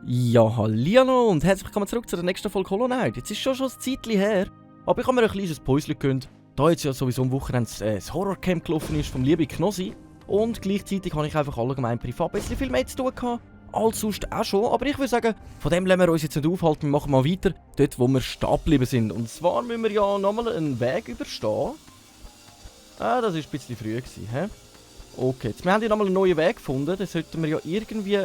Ja, hallihallo und herzlich willkommen zurück zu der nächsten Folge Hollow Knight. Jetzt ist schon ein Zeitchen her, aber ich habe mir ein kleines Päuschen gegönnt, da jetzt ja sowieso am Wochenende das Horrorcamp gelaufen ist vom lieben Knossi. Und gleichzeitig habe ich einfach allgemein privat ein bisschen viel mehr zu tun gehabt, als sonst auch schon. Aber ich würde sagen, von dem lassen wir uns jetzt nicht aufhalten, wir machen mal weiter, dort wo wir stehen geblieben sind. Und zwar müssen wir ja nochmal einen Weg überstehen. Ah, das war ein bisschen früh gewesen, hä? Okay, jetzt, wir haben ja nochmal einen neuen Weg gefunden, dann sollten wir ja irgendwie...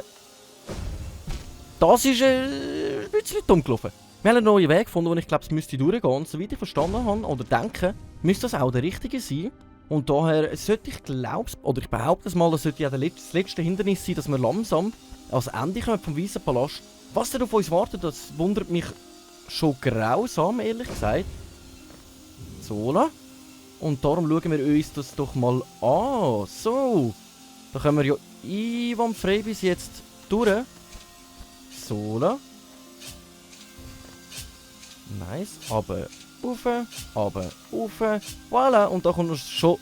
Das ist ein bisschen dumm gelaufen. Wir haben einen neuen Weg gefunden, wo ich glaube, es müsste durchgehen. Und soweit ich verstanden habe oder denke, müsste das auch der richtige sein. Und daher sollte ich glaube, oder ich behaupte es mal, das sollte ja das letzte Hindernis sein, dass wir langsam ans Ende kommen vom Weißen Palast. Was denn auf uns wartet, das wundert mich schon grausam, ehrlich gesagt. So, und darum schauen wir uns das doch mal an. So, da können wir ja einwandfrei bis jetzt durch. So. Nice. Aber rauf. Voilà. Und da kommt uns schon...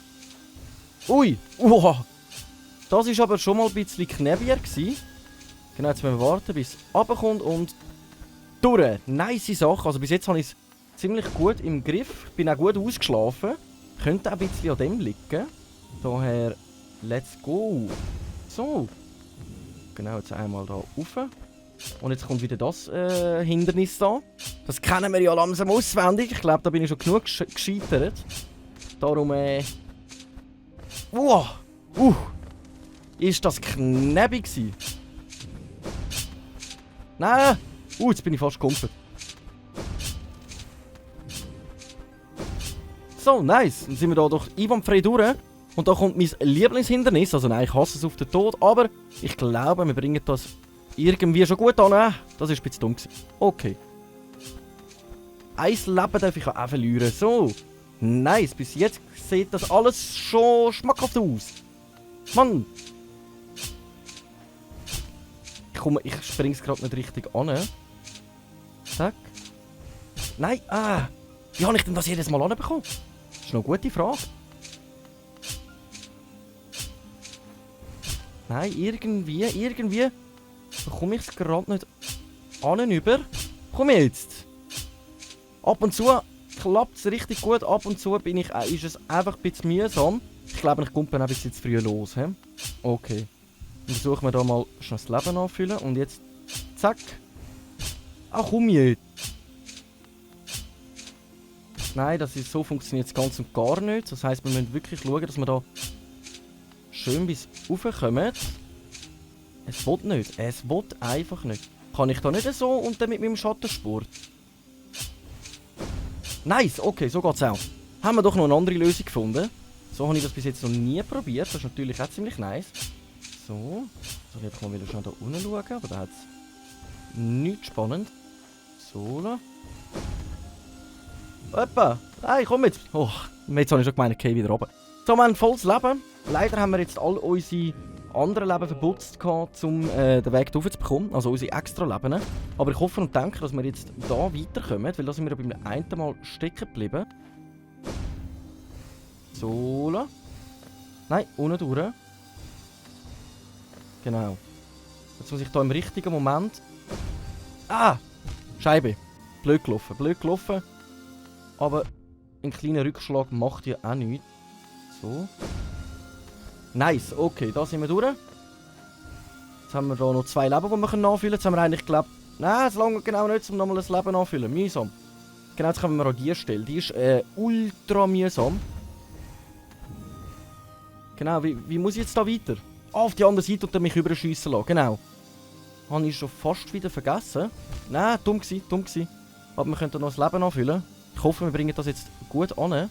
Ui. Wow. Das war aber schon mal ein bisschen knäbiger gewesen. Genau, jetzt müssen wir warten, bis es runterkommt und... Durch. Nice Sache. Also bis jetzt habe ich es ziemlich gut im Griff. Bin auch gut ausgeschlafen. Könnte auch ein bisschen an dem liegen. Daher... Let's go. So. Genau, jetzt einmal da rauf. Und jetzt kommt wieder das Hindernis da. Das kennen wir ja langsam auswendig. Ich glaube, da bin ich schon genug gescheitert. Darum, wow! Ist das knäbig gewesen? Nein! Jetzt bin ich fast gekommen. So, nice. Dann sind wir da doch einwandfrei durch. Und da kommt mein Lieblingshindernis. Also nein, ich hasse es auf den Tod. Aber ich glaube, wir bringen das... irgendwie schon gut an. Das war ein bisschen dumm. Okay. Ein Leben darf ich auch verlieren. So. Nice. Bis jetzt sieht das alles schon schmackhaft aus. Mann. Ich springe es gerade nicht richtig an. Zack. Nein. Wie habe ich denn das jedes Mal anbekommen? Das ist noch eine gute Frage. Nein, irgendwie... bekomme ich es gerade nicht über. Komm jetzt! Ab und zu klappt es richtig gut, ab und zu ist es einfach ein bisschen mühsam. Ich glaube, ich komme ein bisschen zu früh los. He? Okay. Dann versuchen wir da mal schnell das Leben anfüllen und jetzt zack. Ach komm jetzt! Nein, so funktioniert es ganz und gar nicht. Das heisst, wir müssen wirklich schauen, dass wir da schön bis raufkommen. Es will nicht. Es will einfach nicht. Kann ich da nicht so und dann mit meinem Schattensport? Nice, okay, so geht's auch. Haben wir doch noch eine andere Lösung gefunden. So habe ich das bis jetzt noch nie probiert. Das ist natürlich auch ziemlich nice. So. Soll ich jetzt mal wieder schnell da unten schauen, aber da hat es nichts spannend. So. Oppa! Hey, komm jetzt! Oh, jetzt habe ich schon gemeint, ich gehe wieder runter. So, wir haben ein volles Leben. Leider haben wir jetzt all unsere anderen Leben verputzt, um den Weg rauf zu bekommen. Also unsere extra Leben. Aber ich hoffe und denke, dass wir jetzt hier weiterkommen, weil da sind wir beim einen Mal stecken geblieben. So. Nein, unten durch. Genau. Jetzt muss ich hier im richtigen Moment... Scheibe. Blöd gelaufen. Aber ein kleiner Rückschlag macht ja auch nichts. So. Nice, okay, da sind wir durch. Jetzt haben wir hier noch 2 Leben, die wir nachfüllen können. Jetzt haben wir eigentlich geglaubt, nein, es langt genau nicht, um nochmal ein Leben nachfüllen. Mühsam. Genau, jetzt kommen wir an diese Stelle. Die ist ultra mühsam. Genau, wie muss ich jetzt da weiter? Auf die andere Seite und dann mich überschiessen lassen. Genau. Habe ich schon fast wieder vergessen. Nein, dumm gewesen. Aber wir können da noch das Leben nachfüllen. Ich hoffe, wir bringen das jetzt gut an.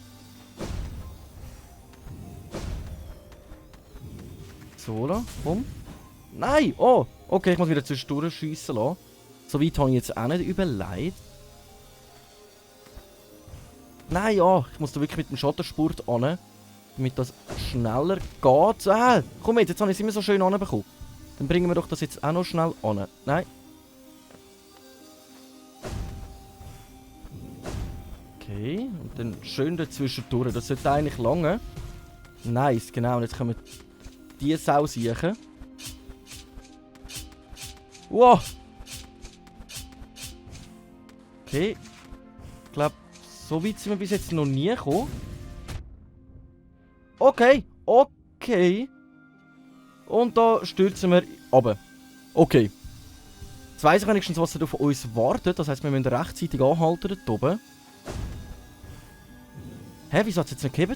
So, komm. Nein! Oh! Okay, ich muss wieder zwischendurch schiessen lassen. So weit habe ich jetzt auch nicht überlegt. Nein, ja, ich muss da wirklich mit dem Schattenspurt an, damit das schneller geht. Komm jetzt habe ich es immer so schön anbekommen. Dann bringen wir doch das jetzt auch noch schnell an. Nein. Okay, und dann schön dazwischen durch. Das sollte eigentlich lange. Nice, genau. Und jetzt können wir diese Sau siechen. Wow! Okay. Ich glaube, so weit sind wir bis jetzt noch nie gekommen. Okay, okay. Und da stürzen wir runter. Okay. Jetzt weiss ich wenigstens, was da auf uns wartet. Das heisst, wir müssen rechtzeitig anhalten dort oben. Hä, wieso hat es jetzt nicht gegeben?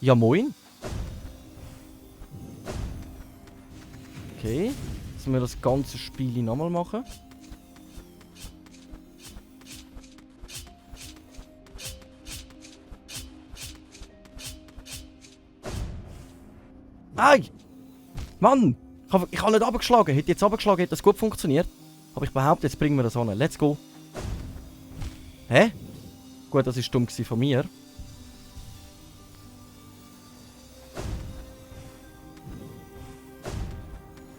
Ja, moin. Okay. Jetzt müssen wir das ganze Spiel nochmal machen. Ei! Mann! Ich habe nicht runtergeschlagen. Hätte jetzt runtergeschlagen, hätte das gut funktioniert. Aber ich behaupte, jetzt bringen wir das an. Let's go. Hä? Gut, das war dumm von mir.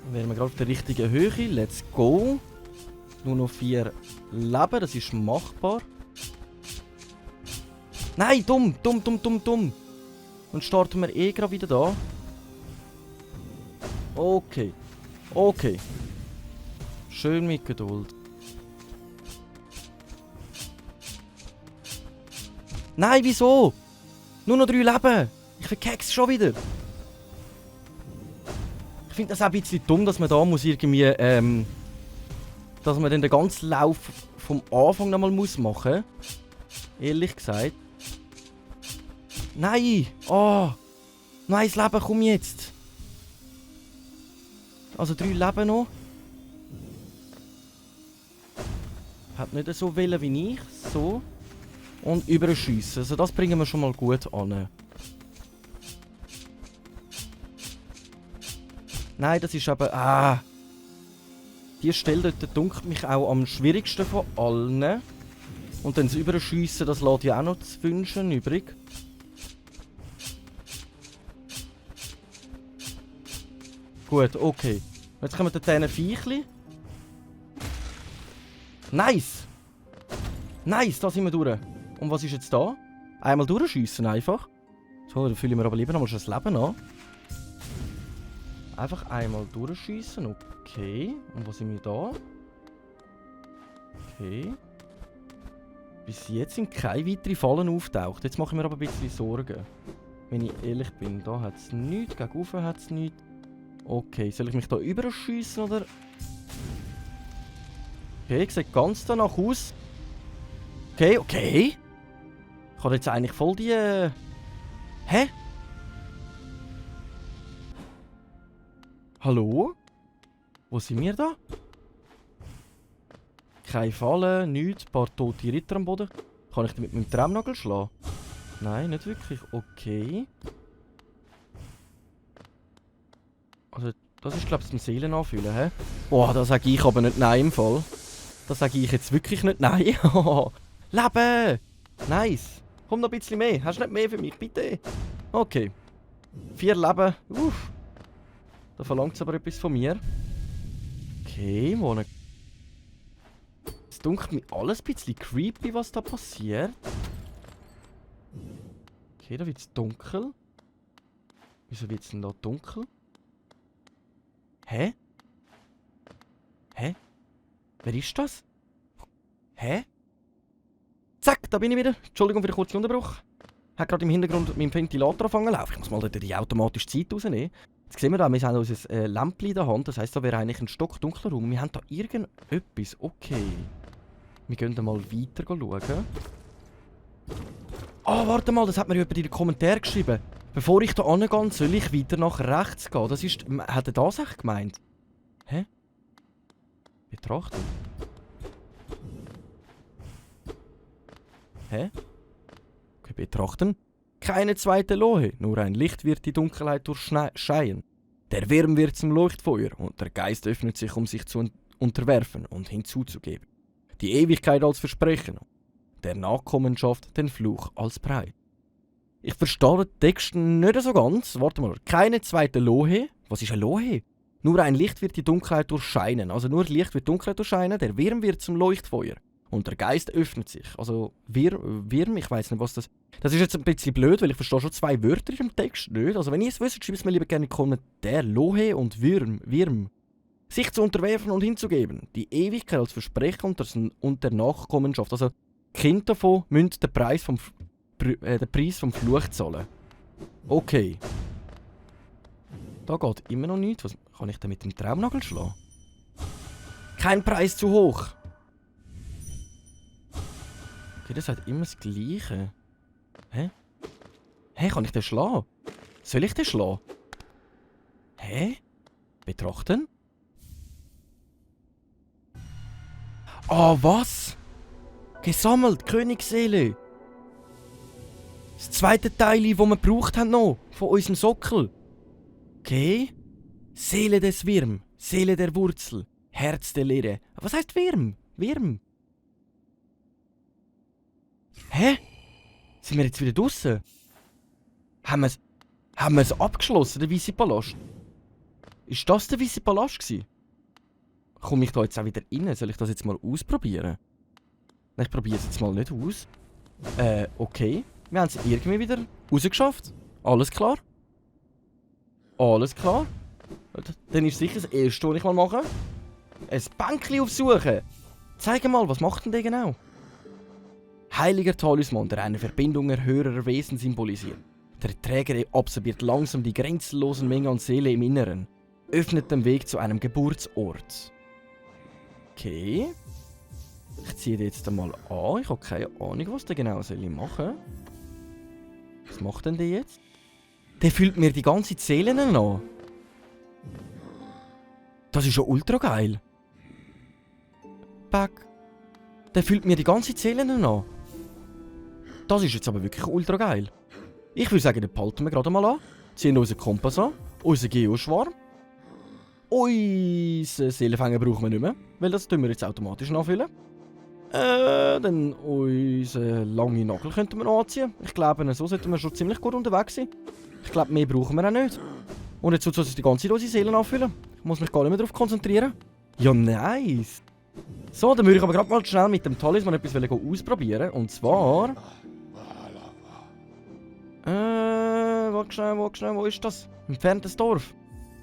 Dann wären wir gerade auf der richtigen Höhe. Let's go. Nur noch 4 Leben, das ist machbar. Nein, dumm. Dann starten wir eh gerade wieder da. Okay. Okay. Schön mit Geduld. Nein, wieso? Nur noch 3 Leben. Ich verkeck's schon wieder. Ich finde das auch ein bisschen dumm, dass man da muss irgendwie, dass man dann den ganzen Lauf vom Anfang nochmal machen muss. Ehrlich gesagt. Nein! Oh! Nein, das Leben, komm jetzt! Also 3 Leben noch. Hat nicht so wollen wie ich. So. Und überschiessen. Also das bringen wir schon mal gut an. Nein, das ist aber... Ah! Die Stelle dort dunkelt mich auch am schwierigsten von allen. Und dann das Überschiessen, das lässt ja auch noch zu wünschen übrig. Gut, okay. Jetzt kommen wir diesen Viechli. Nice! Nice, da sind wir durch. Und was ist jetzt da? Einmal durchschiessen einfach. So, dann fülle ich mir aber lieber nochmal schon das Leben an. Einfach einmal durchschiessen, okay. Und wo sind wir da? Okay. Bis jetzt sind keine weiteren Fallen auftaucht. Jetzt mache ich mir aber ein bisschen Sorgen. Wenn ich ehrlich bin, da hat es nichts, gegenüber hat es nichts. Okay, soll ich mich da überschiessen oder? Okay, sieht ganz danach aus. Okay, okay. Ich habe jetzt eigentlich voll die... Hä? Hallo? Wo sind wir da? Keine Fallen, nichts, ein paar tote Ritter am Boden. Kann ich die mit meinem Traumnagel schlagen? Nein, nicht wirklich. Okay. Also, das ist, glaube ich, zum Seelen anfühlen, hä? Boah, da sage ich aber nicht nein im Fall. Da sage ich jetzt wirklich nicht nein. Leben! Nice! Komm noch ein bisschen mehr. Hast du nicht mehr für mich, bitte? Okay. 4 Leben. Uff. Da verlangt es aber etwas von mir. Okay, wo ne... Es dunkelt mir alles ein bisschen creepy, was da passiert. Okay, da wird es dunkel. Wieso wird es denn da dunkel? Hä? Hä? Wer ist das? Hä? Zack, da bin ich wieder. Entschuldigung für den kurzen Unterbruch. Ich habe gerade im Hintergrund mit dem Ventilator angefangen zu laufen. Ich muss mal die automatische Zeit rausnehmen. Jetzt sehen wir da, wir haben unser Lämpchen in der Hand. Das heisst, da wäre eigentlich ein stockdunkler Raum. Wir haben da irgendetwas. Okay. Wir gehen da mal weiter schauen. Ah, warte mal, das hat mir jemand in den Kommentaren geschrieben. Bevor ich da angehe, soll ich weiter nach rechts gehen. Das ist... Hat er das echt gemeint? Hä? Betrachten. Hä? Okay, betrachten. Keine zweite Lohe, nur ein Licht wird die Dunkelheit durchscheinen. Der Wurm wird zum Leuchtfeuer und der Geist öffnet sich, um sich zu unterwerfen und hinzuzugeben. Die Ewigkeit als Versprechen, der Nachkommenschaft den Fluch als Preis. Ich verstehe den Text nicht so ganz. Warte mal, keine zweite Lohe. Was ist eine Lohe? Nur ein Licht wird die Dunkelheit durchscheinen. Also nur Licht wird Dunkelheit durchscheinen, der Wurm wird zum Leuchtfeuer und der Geist öffnet sich. Also Wirm, ich weiß nicht, was das... Das ist jetzt ein bisschen blöd, weil ich verstehe schon 2 Wörter im Text nicht. Also wenn ihr es wisst, schreibt es mir lieber gerne in die Kommentare. Lohe und Wirm. Sich zu unterwerfen und hinzugeben. Die Ewigkeit als Versprechen und der Nachkommenschaft. Also die Kinder davon müssen den Preis vom Fluch zahlen. Okay. Da geht immer noch nichts. Was kann ich denn mit dem Traumnagel schlagen? Kein Preis zu hoch. Okay, das hat immer das Gleiche. Hä? Hä, kann ich den schlagen? Soll ich den schlagen? Hä? Betrachten? Ah, was? Gesammelt, Königsseele. Das zweite Teil, das wir gebraucht haben noch, von unserem Sockel. Okay. Seele des Wirm, Seele der Wurzel, Herz der Leere. Was heißt Wirm? Wirm. Hä? Sind wir jetzt wieder draussen? Haben wir es abgeschlossen, der Weisse Palast? Ist das der Weisse Palast gewesen? Komme ich da jetzt auch wieder rein? Soll ich das jetzt mal ausprobieren? Nein, ich probiere es jetzt mal nicht aus. Okay. Wir haben es irgendwie wieder rausgeschafft. Alles klar. Alles klar. Dann ist sicher das Erste, was ich mal mache. Ein Bänkchen aufsuchen. Zeig mal, was macht denn der genau? Heiliger Talisman, der eine Verbindung höherer Wesen symbolisiert. Der Träger absorbiert langsam die grenzenlosen Mengen an Seele im Inneren. Öffnet den Weg zu einem Geburtsort. Okay. Ich ziehe den jetzt einmal an. Ich habe keine Ahnung, was der genau machen soll. Was macht denn der jetzt? Der füllt mir die ganze Seele an. Das ist ja ultra geil. Back. Der füllt mir die ganze Seele an. Das ist jetzt aber wirklich ultra geil. Ich würde sagen, den behalten wir gerade mal an. Ziehen unseren Kompass an. Unseren Geoschwarm. Unseren Seelenfänger brauchen wir nicht mehr. Weil das tun wir jetzt automatisch nachfüllen. Dann unseren langen Nagel könnten wir noch anziehen. Ich glaube, so sollten wir schon ziemlich gut unterwegs sein. Ich glaube, mehr brauchen wir auch nicht. Und jetzt tut es die ganze Zeit unsere Seelen auffüllen. Ich muss mich gar nicht mehr darauf konzentrieren. Ja, nice. So, dann würde ich aber gerade mal schnell mit dem Talisman etwas ausprobieren. Und zwar... warte schnell, wo ist das? Entferntes Dorf.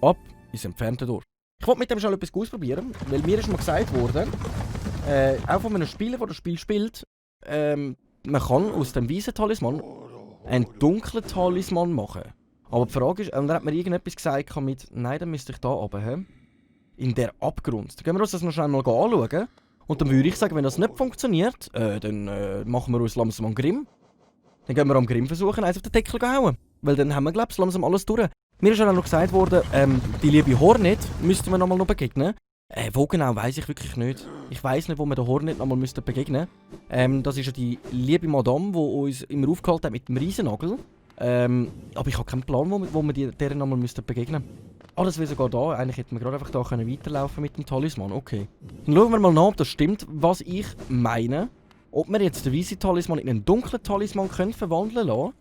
Ab ins entfernte Dorf. Ich wollte mit dem schon etwas ausprobieren, weil mir ist mal gesagt worden, auch von einem Spieler, der das Spiel spielt, man kann aus dem weißen Talisman einen dunklen Talisman machen. Aber die Frage ist, und dann hat mir irgendetwas gesagt mit, nein, dann müsste ich da runter, in der Abgrund. Dann gehen wir uns das noch schnell mal anschauen. Und dann würde ich sagen, wenn das nicht funktioniert, dann machen wir uns langsam am Grimm. Dann gehen wir am Grimm versuchen, eins auf den Deckel zu hauen. Weil dann haben wir, glaube ich, langsam alles durch. Mir ist auch noch gesagt worden, die liebe Hornet müssten wir noch begegnen. Wo genau, weiss ich wirklich nicht. Ich weiss nicht, wo wir der Hornet noch mal begegnen müssten. Das ist ja die liebe Madame, die uns immer aufgehalten hat mit dem Riesennagel. Aber ich habe keinen Plan, wo wir der noch mal begegnen müssten. Ah, das wäre sogar da. Eigentlich hätten wir gerade einfach da weiterlaufen mit dem Talisman. Okay. Dann schauen wir mal nach, ob das stimmt, was ich meine. Ob wir jetzt den weißen Talisman in einen dunklen Talisman können verwandeln lassen.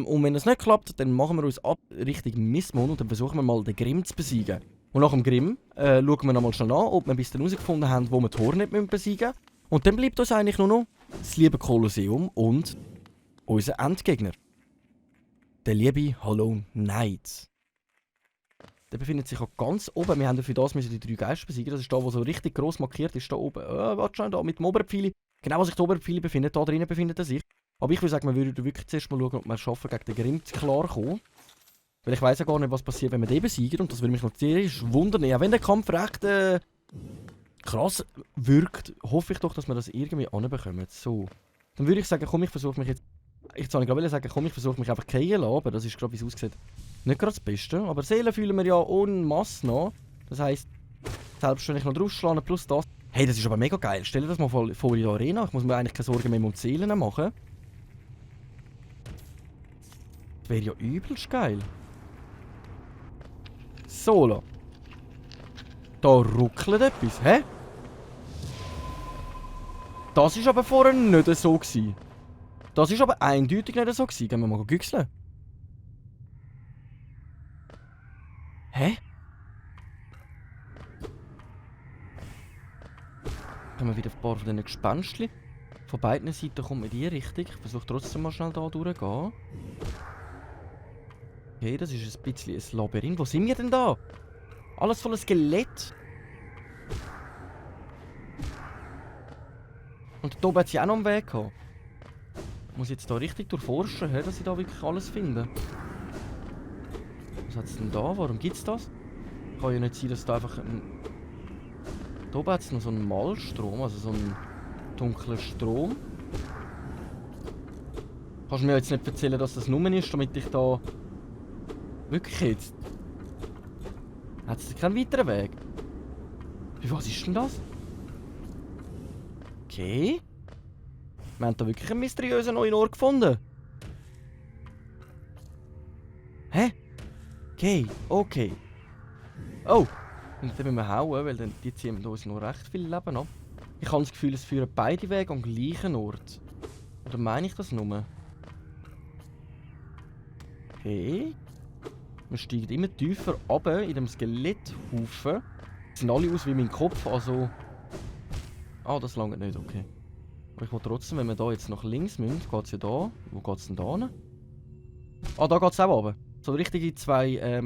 Und wenn das nicht klappt, dann machen wir uns ab Richtung Mistmond und dann versuchen wir mal den Grimm zu besiegen. Und nach dem Grimm schauen wir noch mal schnell an, ob wir bis dann herausgefunden haben, wo wir die Hornet besiegen müssen. Und dann bleibt uns eigentlich nur noch das liebe Kolosseum und unser Endgegner. Der liebe Hollow Knight. Der befindet sich auch ganz oben. Wir haben für das müssen die 3 Geister besiegen. Das ist da, wo so richtig gross markiert ist. Da oben. Warte schon, da mit dem Oberpfeil. Genau, wo sich der Oberpfeil befindet. Da drinnen befindet er sich. Aber ich würde sagen, wir würden wirklich zuerst mal schauen, ob wir es schaffen, gegen den Grimm klarkommen. Weil ich weiss ja gar nicht, was passiert, wenn wir den besiegen. Und das würde mich natürlich wundern. Ja, wenn der Kampf recht krass wirkt, hoffe ich doch, dass wir das irgendwie anbekommen. So. Dann würde ich sagen, komm, ich versuche mich jetzt... Ich soll gerade sagen, komm, ich versuche mich einfach fallen lassen, aber das ist gerade, wie es aussieht, nicht gerade das Beste. Aber Seelen fühlen wir ja en masse noch. Das heisst, selbst wenn ich noch draufschlage, plus das... Hey, das ist aber mega geil. Stell dir das mal vor in der Arena. Ich muss mir eigentlich keine Sorgen mehr um die Seelen machen. Das wäre ja übelst geil. So, da ruckelt etwas. Hä? Das war aber vorher nicht so gewesen. Das war aber eindeutig nicht so gewesen. Gehen wir mal güchseln. Hä? Haben wir wieder ein paar von diesen Gespenstchen. Von beiden Seiten kommt man in die Richtung. Ich versuche trotzdem mal schnell da durchzugehen. Okay, das ist ein bisschen ein Labyrinth. Wo sind wir denn da? Alles voller Skelett. Und da oben hat sie auch noch einen Weg gehabt. Ich muss jetzt da richtig durchforschen, dass ich da wirklich alles finde. Was hat es denn da? Warum gibt es das? Kann ja nicht sein, dass da einfach ein... Da oben hat es noch so einen Malstrom, also so einen dunklen Strom. Kannst du mir jetzt nicht erzählen, dass das nur ist, damit ich da... Wirklich jetzt... Hat es keinen weiteren Weg? Wie was ist denn das? Okay. Wir haben da wirklich einen mysteriösen neuen Ort gefunden. Hä? Okay, okay. Oh! Und dann müssen wir hauen, weil dann die ziehen uns noch recht viel Leben ab. Ich habe das Gefühl, es führen beide Wege am gleichen Ort. Oder meine ich das nur? Okay. Man steigt immer tiefer runter in dem Skeletthaufen. Die sehen alle aus wie mein Kopf, also... Ah, das langt nicht, okay. Aber ich will trotzdem, wenn wir da jetzt nach links müssen, geht es ja da. Wo geht es denn da hin? Ah, da geht es auch runter. So richtige zwei,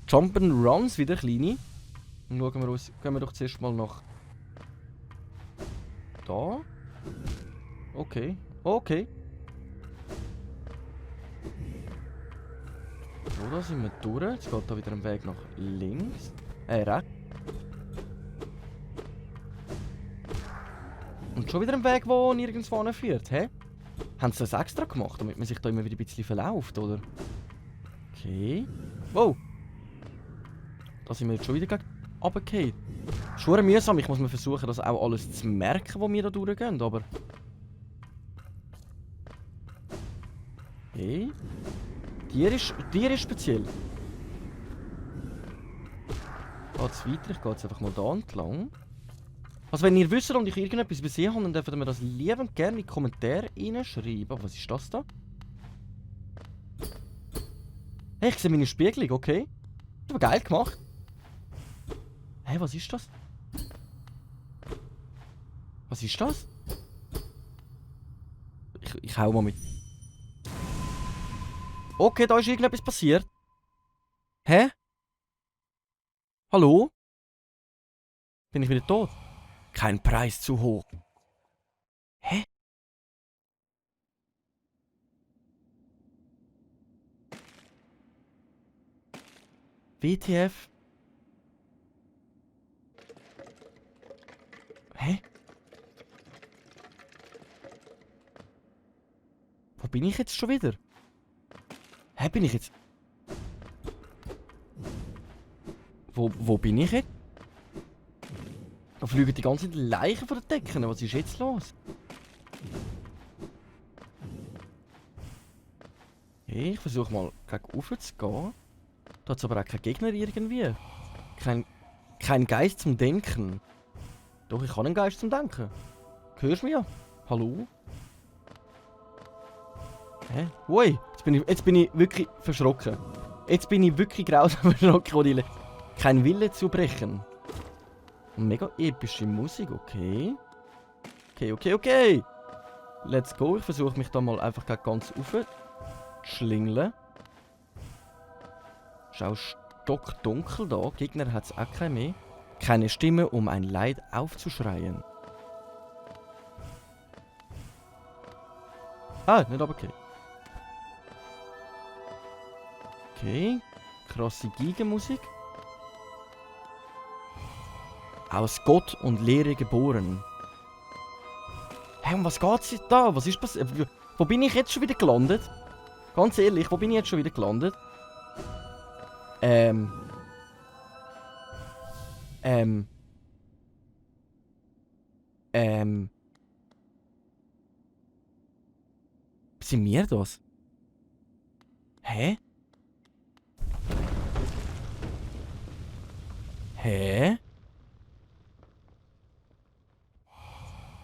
Jump'n'Runs, wieder kleine. Dann schauen wir uns, gehen wir doch zuerst mal nach... Da. Okay, okay. So, da sind wir durch. Jetzt geht da wieder ein Weg nach links. Rechts. Und schon wieder ein Weg, der nirgendwo hinführt, hä? Haben sie das extra gemacht, damit man sich da immer wieder ein bisschen verläuft, oder? Okay. Wow! Da sind wir jetzt schon wieder gegen runtergefallen. Schon mühsam, ich muss mir versuchen, das auch alles zu merken, wo wir da durchgehen, aber... Okay. Tier ist speziell. Geht's weiter? Ich gehe jetzt einfach mal da entlang. Also wenn ihr wisst und ich irgendetwas übersehen habe, dann dürft ihr mir das liebend gerne in die Kommentare reinschreiben. Was ist das da? Hey, ich sehe meine Spiegelung, okay. Das ist aber geil gemacht. Hey, was ist das? Was ist das? Ich hau mal mit. Okay, da ist irgendetwas passiert. Hä? Hallo? Bin ich wieder tot? Kein Preis zu hoch. Hä? WTF? Hä? Wo bin ich jetzt schon wieder? Hä, bin ich jetzt... Wo bin ich jetzt? Da fliegen die ganzen Leichen von den Decken. Was ist jetzt los? Okay, ich versuche mal gegen rauf zu gehen. Da hat es aber auch keinen Gegner irgendwie. Kein Geist zum Denken. Doch, ich habe einen Geist zum Denken. Hörst du mich ja? Hallo? Hä? Ui, jetzt bin ich wirklich verschrocken. Jetzt bin ich wirklich grausam verschrocken. Kein Wille zu brechen. Mega epische Musik, okay. Okay. Let's go. Ich versuche mich da mal einfach ganz rauf zu schlingeln. Ist auch stockdunkel da. Gegner hat es auch keine mehr. Keine Stimme, um ein Leid aufzuschreien. Ah, nicht aber okay. Okay. Krasse Gigenmusik. Aus Gott und Lehre geboren. Hey, um was geht's jetzt da? Was ist passiert? Wo bin ich jetzt schon wieder gelandet? Ganz ehrlich, wo bin ich jetzt schon wieder gelandet? Sind wir das? Hä? Hä?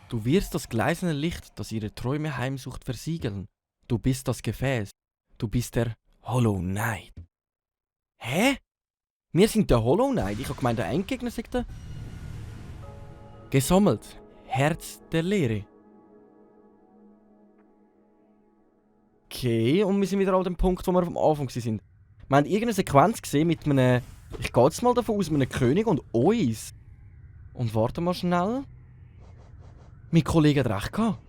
Du wirst das gleißende Licht, das ihre Träume heimsucht, versiegeln. Du bist das Gefäß. Du bist der Hollow Knight. Hä? Wir sind der Hollow Knight? Ich hab gemeint, der Endgegner sagt der... Gesammelt. Herz der Leere. Okay, und wir sind wieder an dem Punkt, wo wir am Anfang waren. Wir haben irgendeine Sequenz gesehen mit einem... Ich gehe jetzt mal davon aus, mit einem König und uns. Und warte mal schnell. Mein Kollege hat recht gehabt.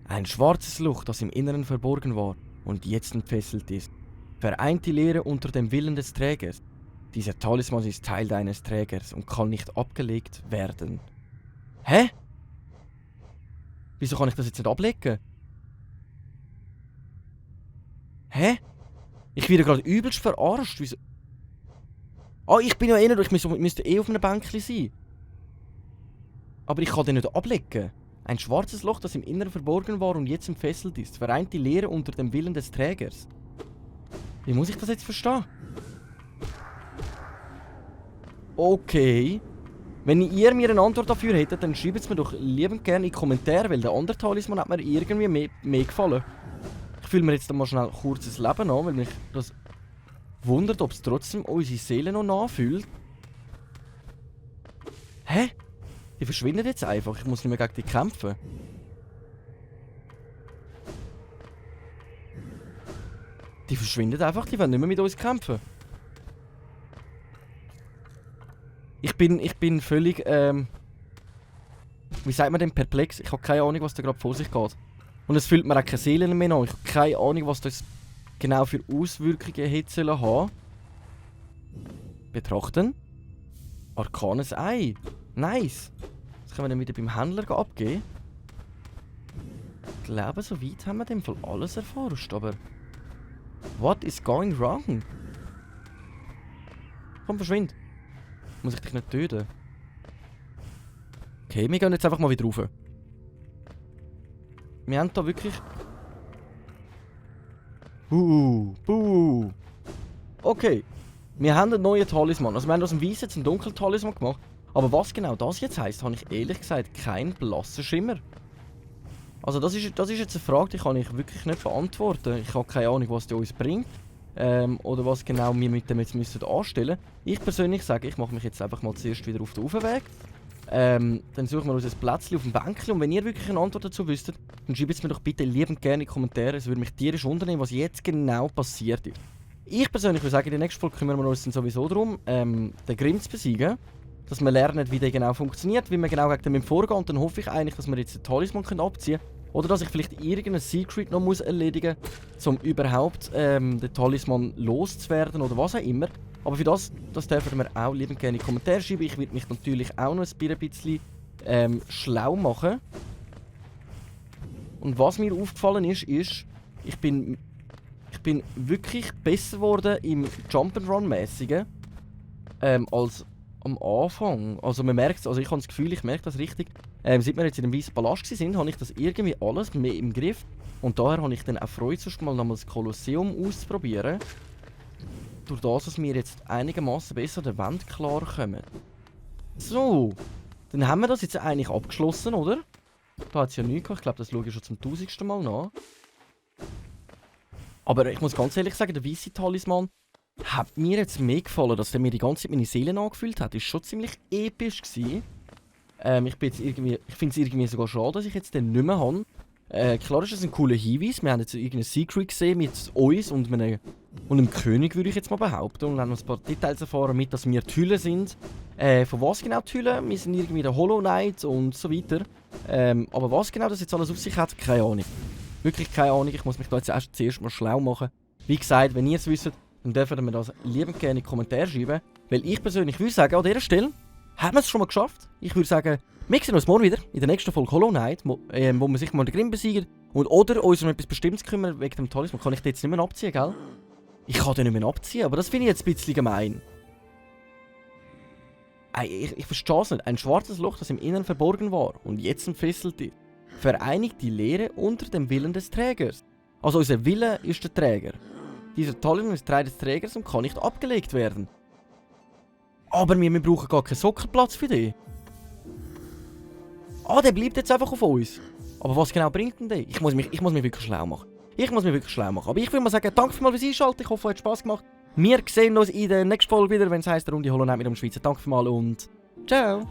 Ein schwarzes Loch, das im Inneren verborgen war und jetzt entfesselt ist. Vereint die Leere unter dem Willen des Trägers. Dieser Talisman ist Teil deines Trägers und kann nicht abgelegt werden. Hä? Wieso kann ich das jetzt nicht ablegen? Hä? Ich werde gerade übelst verarscht. Wieso? Ah, ich bin ja eh nicht, ich müsste eh auf einem Bänkchen sein. Aber ich kann den nicht ablegen. Ein schwarzes Loch, das im Inneren verborgen war und jetzt entfesselt ist, vereint die Leere unter dem Willen des Trägers. Wie muss ich das jetzt verstehen? Okay. Wenn ihr mir eine Antwort dafür hättet, dann schreibt es mir doch liebend gerne in die Kommentare, weil der andere Talisman hat mir irgendwie mehr gefallen. Ich fühle mir jetzt mal schnell ein kurzes Leben an, weil mich das wundert, ob es trotzdem unsere Seele noch nachfühlt. Hä? Die verschwinden jetzt einfach. Ich muss nicht mehr gegen die kämpfen. Die verschwinden einfach. Die wollen nicht mehr mit uns kämpfen. Ich bin völlig, wie sagt man denn, perplex. Ich habe keine Ahnung, was da gerade vor sich geht. Und es fühlt mir auch keine Seele mehr an. Ich habe keine Ahnung, was das genau für Auswirkungen hätte sollen haben. Betrachten. Arkanes Ei. Nice. Das können wir dann wieder beim Händler abgeben. Ich glaube, so weit haben wir in dem Fall alles erforscht, aber... What is going wrong? Komm, verschwind. Muss ich dich nicht töten? Okay, wir gehen jetzt einfach mal wieder rauf. Wir haben da wirklich... Buh. Okay. Wir haben einen neuen Talisman. Also wir haben aus dem Weißen jetzt einen dunklen Talisman gemacht. Aber was genau das jetzt heisst, habe ich ehrlich gesagt keinen blassen Schimmer. Also das ist jetzt eine Frage, die kann ich wirklich nicht beantworten. Ich habe keine Ahnung, was die uns bringt. Oder was genau wir mit dem jetzt müssen anstellen. Ich persönlich sage, ich mache mich jetzt einfach mal zuerst wieder auf den Aufweg. Dann suchen wir uns ein Plätzchen auf dem Bänkchen. Und wenn ihr wirklich eine Antwort dazu wüsstet, dann schreibt es mir doch bitte liebend gerne in die Kommentare. Es würde mich tierisch wundern, was jetzt genau passiert ist. Ich persönlich würde sagen, in der nächsten Folge kümmern wir uns dann sowieso darum, den Grimm zu besiegen. Dass wir lernen, wie der genau funktioniert, wie wir genau gegen den vorgehen. Und dann hoffe ich eigentlich, dass wir jetzt den Talisman abziehen können. Oder dass ich vielleicht irgendein Secret noch erledigen muss, um überhaupt den Talisman loszuwerden oder was auch immer. Aber für das dürfen wir auch liebend gerne in die Kommentare schreiben. Ich werde mich natürlich auch noch ein bisschen schlau machen. Und was mir aufgefallen ist, ich bin wirklich besser geworden im Jump'n'Run-mäßigen als am Anfang. Also man merkt es, also ich habe das Gefühl, ich merke das richtig. Seit wir jetzt in dem Weißen Palast waren, habe ich das irgendwie alles mehr im Griff. Und daher habe ich dann auch Freude, sonst mal nochmal das Kolosseum auszuprobieren. Durch das, dass wir jetzt einigermaßen besser der Wand klar kommen. So, dann haben wir das jetzt eigentlich abgeschlossen, oder? Da hat es ja nichts gehabt. Ich glaube, das schaue ich schon zum 1000. Mal nach. Aber ich muss ganz ehrlich sagen, der weiße Talisman hat mir jetzt mehr gefallen, dass der mir die ganze Zeit meine Seele angefühlt hat. Das war schon ziemlich episch gewesen. Ich finde es irgendwie sogar schade, dass ich jetzt den nicht mehr habe. Klar ist das ein cooler Hinweis. Wir haben jetzt irgendein Secret gesehen mit uns und einem König, würde ich jetzt mal behaupten. Und haben uns ein paar Details erfahren, mit, dass wir die Hüllen sind. Von was genau die Hüllen? Wir sind irgendwie der Hollow Knight und so weiter. Aber was genau das jetzt alles auf sich hat, keine Ahnung. Wirklich keine Ahnung. Ich muss mich da jetzt zuerst mal schlau machen. Wie gesagt, wenn ihr es wisst, dann dürft ihr mir das liebend gerne in die Kommentare schreiben. Weil ich persönlich würde sagen, an dieser Stelle haben wir es schon mal geschafft. Ich würde sagen, wir sehen uns morgen wieder in der nächsten Folge Hollow Knight, wo man sich mal den Grimm besiegt. Und oder uns um etwas Bestimmtes kümmern wegen dem Talisman. Kann ich den jetzt nicht mehr abziehen, gell? Ich kann den nicht mehr abziehen, aber das finde ich jetzt ein bisschen gemein. Ich verstehe es nicht. Ein schwarzes Loch, das im Inneren verborgen war und jetzt entfesselt ist, vereinigt die Leere unter dem Willen des Trägers. Also unser Wille ist der Träger. Dieser Talisman ist Teil des Trägers und kann nicht abgelegt werden. Aber wir brauchen gar keinen Sockelplatz für den. Ah, der bleibt jetzt einfach auf uns. Aber was genau bringt denn der? Ich muss mich wirklich schlau machen. Aber ich würde mal sagen, danke vielmals fürs Einschalten. Ich hoffe, es hat Spass gemacht. Wir sehen uns in der nächsten Folge wieder, wenn es heisst, der Runde Hollow Knight mit dem Schweizer. Danke vielmals und ciao.